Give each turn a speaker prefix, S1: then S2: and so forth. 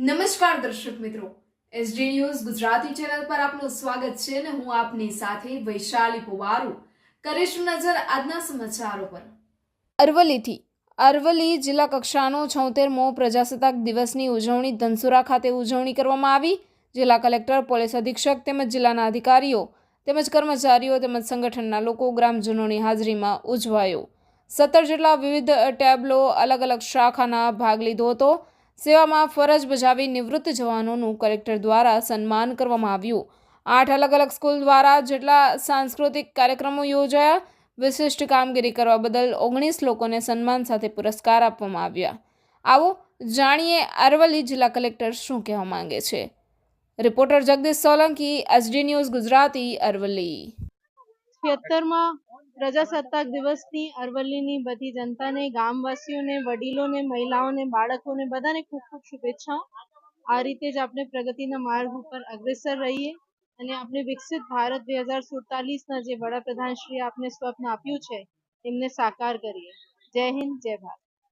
S1: નમસ્કાર દર્શક મિત્રો, એસડી ન્યૂઝ ગુજરાતી ચેનલ પર આપનું સ્વાગત છે અને હું આપની સાથે વૈશાલી પુવારુ કરીશું નજર આજના સમાચારો પર। અરવલ્લી જિલ્લા કક્ષાનો 76મો પ્રજાસત્તાક દિવસની ઉજવણી ધનસુરા ખાતે કરવામાં આવી। જિલ્લા કલેક્ટર, પોલીસ અધિક્ષક તેમજ જિલ્લાના અધિકારીઓ તેમજ કર્મચારીઓ તેમજ સંગઠનના લોકો ગ્રામજનોની હાજરીમાં ઉજવાયો। 17 જેટલા વિવિધ ટેબ્લો અલગ અલગ શાખાના ભાગ લીધો હતો। સેવામાં ફરજ બજાવી નિવૃત્ત જવાનોનું કલેક્ટર દ્વારા સન્માન કરવામાં આવ્યું। 8 અલગ અલગ સ્કૂલ દ્વારા જેટલા સાંસ્કૃતિક કાર્યક્રમો યોજાયા। વિશિષ્ટ કામગીરી કરવા બદલ 19 લોકોને સન્માન સાથે પુરસ્કાર આપવામાં આવ્યા। આવો જાણીએ અરવલ્લી જિલ્લા કલેક્ટર શું કહેવા માંગે છે। Reporter Jagdish Solanki, SD news Gujarati, Aravalli.
S2: 76મા પ્રજાસત્તાક દિવસની અરવલ્લીની બધી જનતાને, ગામવાસીઓને, વડીલોને, મહિલાઓને, બાળકોને બધાને ખૂબ ખૂબ શુભેચ્છાઓ। આ રીતે જ આપણે પ્રગતિના માર્ગ ઉપર અગ્રેસર રહીએ અને આપણે વિકસિત ભારત 2047ના જે વડાપ્રધાનશ્રીએ આપને સ્વપ્ન આપ્યું છે એમને સાકાર કરીએ। જય હિન્દ, જય ભારત।